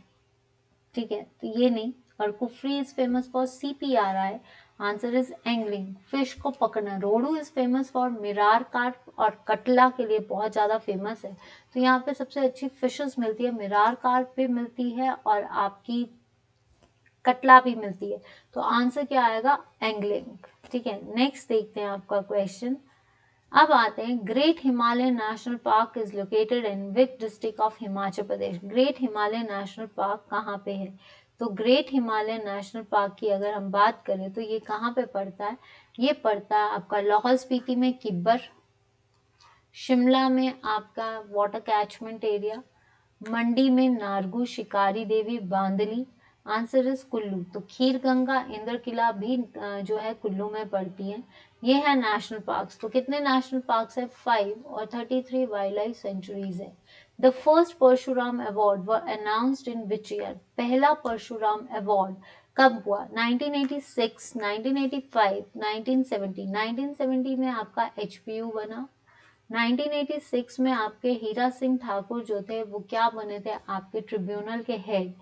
ठीक है, तो ये नहीं। और Kufri is famous for CPRI। Answer is angling, fish को पकड़ना। Rohru is famous for mirror carp और कटला के लिए बहुत ज्यादा फेमस है। तो यहाँ पे सबसे अच्छी फिशेस मिलती है, मिरार कार्प भी मिलती है और आपकी कटला भी मिलती है। तो आंसर क्या आएगा, एंगलिंग। ठीक है, नेक्स्ट देखते हैं आपका क्वेश्चन। अब आते हैं, great Himalaya national park is located in which district of Himachal Pradesh. Great Himalaya national park कहाँ पे है, तो ग्रेट हिमालय नेशनल पार्क की अगर हम बात करें तो ये कहाँ पे पड़ता है, ये पड़ता है आपका लाहौल स्पीति में किब्बर, शिमला में आपका वाटर कैचमेंट एरिया, मंडी में नारगू, शिकारी देवी, बांदली। Answer is Kullu. तो खीर गंगा, इंद्र किला भी जो है कुल्लू में पड़ती है। ये है नेशनल पार्क्स। तो कितने नेशनल पार्क्स है, 5 और 33 वाइल्ड लाइफ सेंचुरीज है। The first Parshuram award were announced in which year. पहला परशुराम अवार्ड कब हुआ, 1986, 1985, 1970। 1970 में आपका HPU बना। 1986 में आपके हीरा सिंह ठाकुर जो थे वो क्या बने थे, आपके ट्रिब्यूनल के हेड।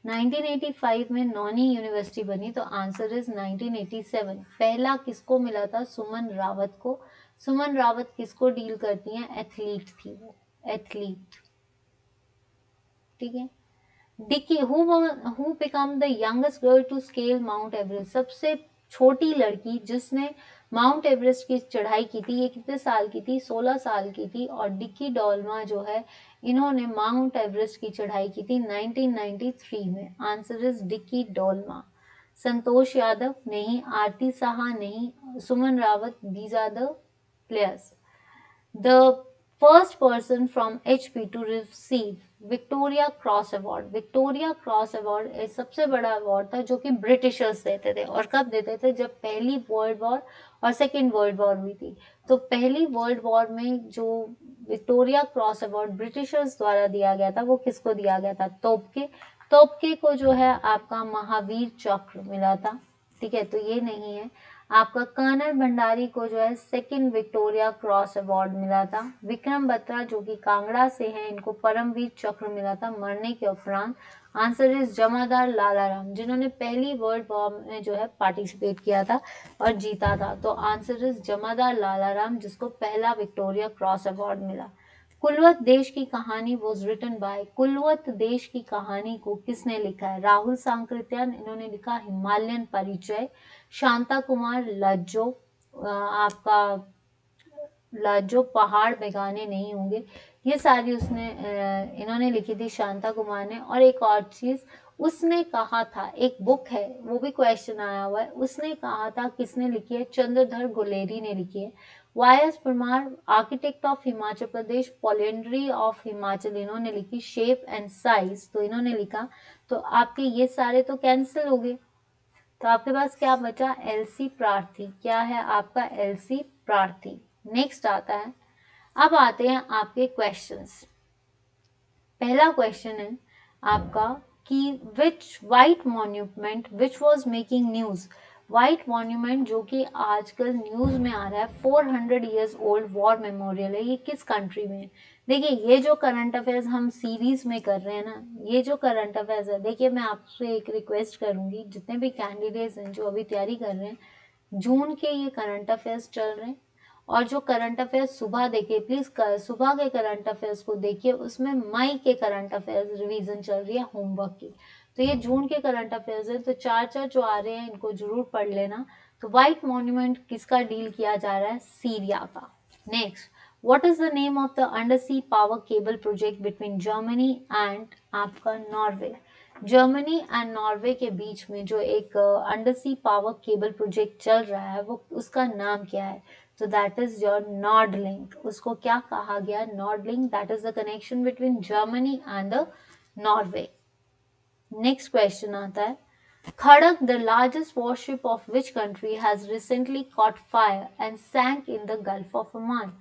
1985 में नौनी यूनिवर्सिटी बनी। तो आंसर इज 1987। पहला किसको मिला था, सुमन रावत को। सुमन रावत किसको डील करती हैं, एथलीट थी वो, एथलीट। ठीक है। Dicky who become the youngest girl to scale Mount Everest. सबसे छोटी लड़की जिसने माउंट एवरेस्ट की चढ़ाई की थी, ये कितने साल की थी, 16 साल की थी। और डिक्की डोल्मा जो है इन्होंने माउंट एवरेस्ट की चढ़ाई की थी 1993 में। Answer is Dicky Dolma. संतोष यादव नहीं, आरती साहा नहीं, Suman Rawat, these are the players. The first person from HP to receive Victoria Cross award. Victoria Cross award एक सबसे बड़ा अवार्ड था जो कि ब्रिटिशर्स देते थे। और कब देते थे, जब पहली वर्ल्ड वॉर और सेकेंड वर्ल्ड वॉर हुई थी। तो पहली वर्ल्ड वॉर में जो विक्टोरिया क्रॉस अवार्ड ब्रिटिशर्स द्वारा दिया गया था वो किसको दिया गया था, तोपके को जो है आपका महावीर चक्र मिला था। ठीक है, तो ये नहीं है। आपका कर्नल भंडारी को जो है सेकंड विक्टोरिया क्रॉस अवार्ड मिला था। विक्रम बत्रा जो कि कांगड़ा से हैं, इनको परमवीर चक्र मिला था मरने के उपरांत। आंसर इज जमादार लालाराम, जिन्होंने पहली वर्ल्ड वॉर में जो है पार्टिसिपेट किया था और जीता था। तो आंसर इज जमादार लालाराम, जिसको पहला विक्टोरिया क्रॉस अवार्ड मिला। कुलवत देश की कहानी वॉज रिटन बाय, कुलवत देश की कहानी को किसने लिखा है? राहुल सांकृत्यान, इन्होंने लिखा हिमालयन परिचय। शांता कुमार लज्जो, आपका जो पहाड़ बेगाने नहीं होंगे, ये सारी उसने इन्होंने लिखी थी शांता कुमार ने। और एक और चीज उसने कहा था, एक बुक है वो भी क्वेश्चन आया हुआ है, उसने कहा था किसने लिखी है? चंद्रधर गुलेरी ने लिखी है। Y S. Parmar, architect of Himachal Pradesh, polyandry of Himachal, इन्होंने लिखी। शेप एंड साइज, तो इन्होंने लिखा। तो आपके ये सारे तो कैंसिल हो गए, तो आपके पास क्या बचा? एलसी प्रार्थी। क्या है आपका? एलसी प्रार्थी। नेक्स्ट आता है, अब आते हैं आपके क्वेश्चंस। पहला क्वेश्चन है आपका कि which white monument which was making news. White monument जो कि आजकल न्यूज में आ रहा है, 400 इयर्स ओल्ड वॉर मेमोरियल है, ये किस कंट्री में है? देखिए, ये जो करंट अफेयर्स हम सीरीज में कर रहे हैं ना, ये जो करंट अफेयर्स है, देखिए मैं आपसे एक रिक्वेस्ट करूंगी, जितने भी कैंडिडेट्स हैं जो अभी तैयारी कर रहे हैं, जून के ये करंट अफेयर्स चल रहे हैं, और जो करंट अफेयर्स सुबह देखिए प्लीज, सुबह के करंट अफेयर्स को देखिए, उसमें मई के करंट अफेयर्स रिवीजन चल रही है होमवर्क की। तो ये जून के करंट अफेयर्स है, तो चार चार जो आ रहे हैं इनको जरूर पढ़ लेना। तो व्हाइट मॉन्यूमेंट किसका डील किया जा रहा है? सीरिया का। Next, what is the name of the under sea power cable project between Germany and आपका नॉर्वे? जर्मनी एंड नॉर्वे के बीच में जो एक under sea power cable project चल रहा है, वो उसका नाम क्या है? So that is your NordLink. उसको क्या कहा गया? NordLink. That is the connection between Germany and the Norway. Next question आता है, खड़ग, the largest warship of which country has recently caught fire and sank in the Gulf of Oman?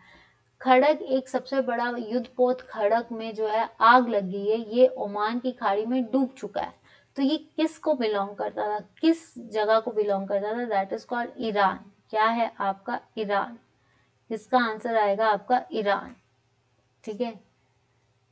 खड़ग एक सबसे बड़ा युद्धपोत खड़ग में जो है आग लग गई है, ये ओमान की खाड़ी में डूब चुका है। तो ये किसको बिलोंग करता था? किस जगह को बिलोंग करता था? That is called Iran. क्या है आपका? ईरान। इसका आंसर आएगा आपका ईरान। ठीक है।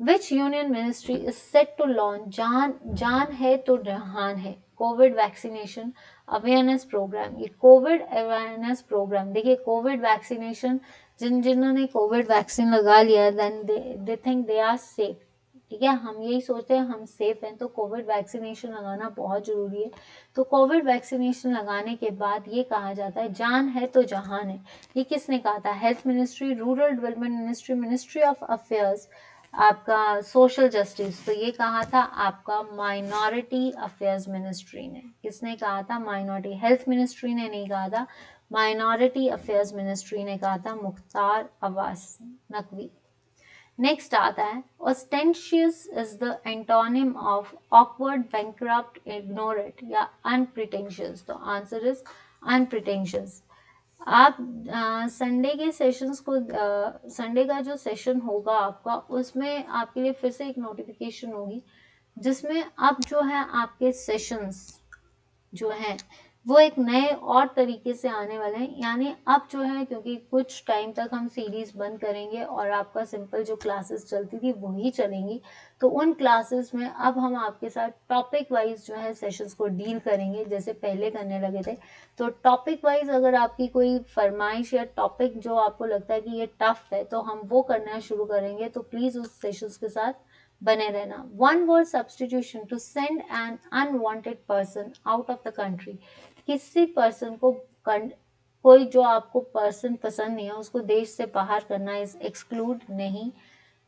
Which union ministry is set to launch जान है तो जहान है कोविड वैक्सीनेशन अवेयरनेस प्रोग्राम? ये कोविड अवेयरनेस प्रोग्राम, देखिए कोविड वैक्सीनेशन, जिन्होंने कोविड वैक्सीन लगा लिया, then they think they are safe. ठीक है, हम यही सोचते हैं हम सेफ हैं, तो कोविड वैक्सीनेशन लगाना बहुत जरूरी है। तो कोविड वैक्सीनेशन लगाने के बाद ये कहा जाता है जान है तो जहान है। ये किसने कहा था? Health ministry, rural development ministry, ministry of affairs, आपका सोशल जस्टिस। तो ये कहा था आपका माइनॉरिटी अफेयर्स मिनिस्ट्री ने। किसने कहा था? माइनॉरिटी। हेल्थ मिनिस्ट्री ने नहीं कहा था, माइनॉरिटी अफेयर्स मिनिस्ट्री ने कहा था, मुख्तार अब्बास नकवी। नेक्स्ट आता है, ostentatious is the antonym of awkward, bankrupt, ignorant या unpretentious। तो आंसर इज unpretentious। आप संडे के सेशंस को, संडे का जो सेशन होगा आपका, उसमें आपके लिए फिर से एक नोटिफिकेशन होगी, जिसमें अब जो है आपके सेशंस जो हैं वो एक नए और तरीके से आने वाले हैं। यानी अब जो है, क्योंकि कुछ टाइम तक हम सीरीज बंद करेंगे और आपका सिंपल जो क्लासेस चलती थी वही चलेंगी, तो उन क्लासेस में अब हम आपके साथ टॉपिक वाइज जो है सेशंस को डील करेंगे, जैसे पहले करने लगे थे। तो टॉपिक वाइज अगर आपकी कोई फरमाइश या टॉपिक जो आपको लगता है कि ये टफ है, तो हम वो करना शुरू करेंगे, तो प्लीज उस सेशंस के साथ बने रहना। One word substitution to send an unwanted person out of the country. किसी पर्सन को कोई जो आपको पर्सन पसंद नहीं है उसको देश से बाहर करना इज एक्सक्लूड नहीं।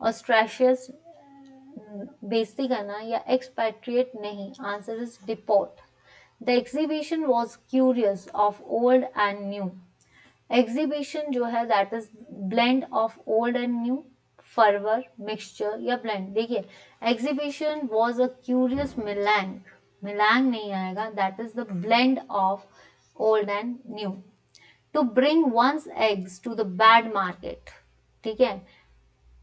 ऑस्ट्रेशियस, बेइज्जती करना या एक्सपैट्रिएट नहीं, answer is deport. The exhibition was curious of old and new. Exhibition जो है that is blend of old and new, फर्वर, मिक्सचर या ब्लेंड। देखिए, exhibition was a curious melange, melange नहीं आएगा, that is the blend of old and new. To bring one's eggs to the bad market. ठीक है,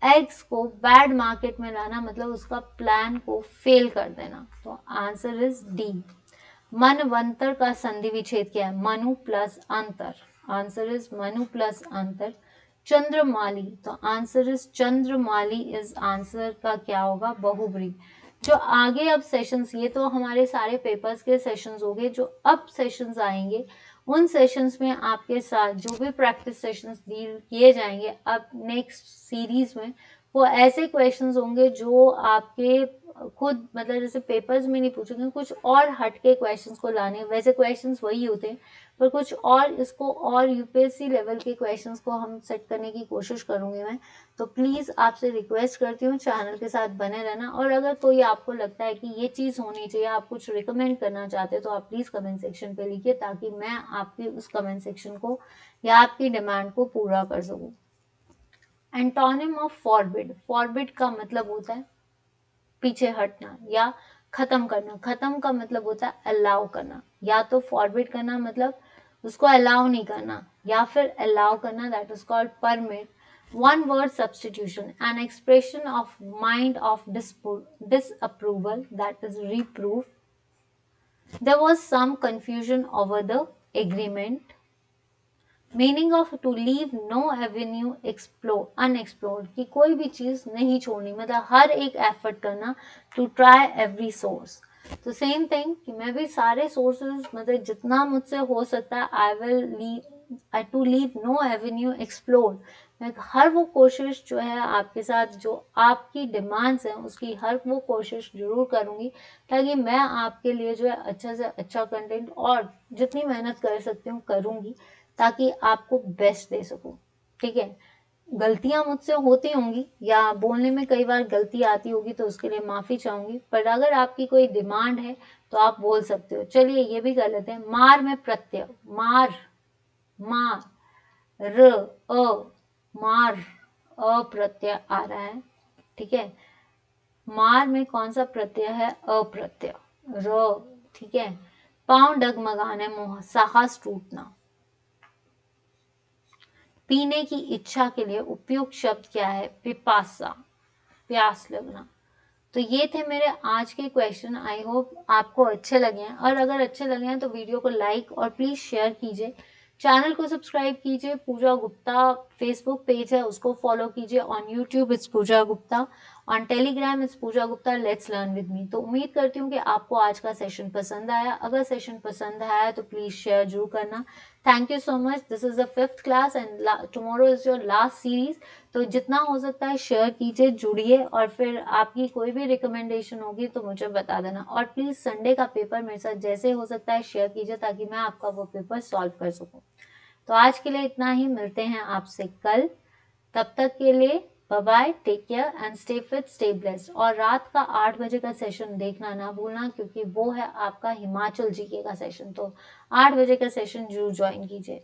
eggs को bad market में लाना मतलब उसका प्लान को फेल कर देना। तो आंसर इज डी। मनवंतर का संधि विच्छेद क्या है? मनु प्लस अंतर। आंसर इज मनु प्लस अंतर। चंद्रमाली, तो आंसर इज चंद्रमाली इज आंसर का क्या होगा? बहुब्री। जो आगे अब सेशंस, ये तो हमारे सारे पेपर्स के सेशंस हो गए, जो अब सेशंस आएंगे उन सेशंस में आपके साथ जो भी प्रैक्टिस सेशंस डील किए जाएंगे अब नेक्स्ट सीरीज में, वो ऐसे क्वेश्चंस होंगे जो आपके खुद मतलब जैसे पेपर्स में नहीं पूछेंगे, कुछ और हटके क्वेश्चंस को लाने, वैसे क्वेश्चंस वही होते हैं पर कुछ और इसको और यूपीएससी लेवल के क्वेश्चंस को हम सेट करने की कोशिश करूंगी मैं। तो प्लीज़ आपसे रिक्वेस्ट करती हूँ चैनल के साथ बने रहना, और अगर कोई आपको लगता है कि ये चीज़ होनी चाहिए, आप कुछ रिकमेंड करना चाहते हैं तो आप प्लीज़ कमेंट सेक्शन पे लिखिए ताकि मैं आपकी उस कमेंट सेक्शन को या आपकी डिमांड को पूरा कर सकूँ। एंटोनिम ऑफ फॉरबिड, फॉरबिड का मतलब होता है पीछे हटना या खत्म करना। खत्म का मतलब होता है अलाउ करना, या तो फॉरबिड करना मतलब उसको अलाउ नहीं करना, या फिर अलाउ करना, that is called permit. one word substitution, an expression of mind of disapproval, that is reproof. There was some confusion over the agreement. Meaning of to leave no avenue explore unexplored, कि कोई भी चीज नहीं छोड़नी, मतलब हर एक effort करना to try every source. तो सेम थिंग कि मैं भी सारे सोर्सेज मतलब जितना मुझसे हो सकता है I will leave to leave no avenue explore. मैं हर वो कोशिश जो है आपके साथ जो आपकी डिमांड्स हैं उसकी हर वो कोशिश जरूर करूंगी ताकि मैं आपके लिए जो है अच्छा से अच्छा कंटेंट और जितनी मेहनत कर सकती हूँ करूंगी ताकि आपको बेस्ट दे सकूं। ठीक है, गलतियां मुझसे होती होंगी या बोलने में कई बार गलती आती होगी तो उसके लिए माफी चाहूंगी, पर अगर आपकी कोई डिमांड है तो आप बोल सकते हो। चलिए ये भी कर लेते हैं। मार में प्रत्यय, मार, मार, र, अ, मार, अप्रत्यय आ रहा है। ठीक है, मार में कौन सा प्रत्यय है? अप्रत्यय, र। ठीक है, पांव डगमगाने, मुंह, साहस टूटना। पीने की इच्छा के लिए उपयुक्त शब्द क्या है? पिपासा, प्यास लगना। तो ये थे मेरे आज के क्वेश्चन। आई होप आपको अच्छे लगे हैं, और अगर अच्छे लगे हैं तो वीडियो को लाइक और प्लीज शेयर कीजिए। चैनल को सब्सक्राइब कीजिए। पूजा गुप्ता फेसबुक पेज है उसको फॉलो कीजिए। On YouTube it's Pooja Gupta, on Telegram it's Pooja Gupta let's learn with me. तो उम्मीद करती हूँ कि आपको आज का सेशन पसंद आया। अगर सेशन पसंद आया तो प्लीज शेयर जरूर करना। Thank you so much. This is the 5th class and tomorrow is your last series. तो जितना हो सकता है शेयर कीजिए, जुड़िए, और फिर आपकी कोई भी रिकमेंडेशन होगी तो मुझे बता देना। और प्लीज संडे का पेपर मेरे साथ जैसे हो सकता है शेयर कीजिए ताकि मैं आपका वो पेपर सॉल्व कर सकूं। तो आज के लिए इतना ही, मिलते हैं आपसे कल। तब तक के लिए bye bye, take care and stay fit, stay blessed. और रात का 8 बजे का सेशन देखना ना भूलना क्योंकि वो है आपका हिमाचल जीके का सेशन। तो 8 बजे का सेशन जरूर ज्वाइन कीजिए।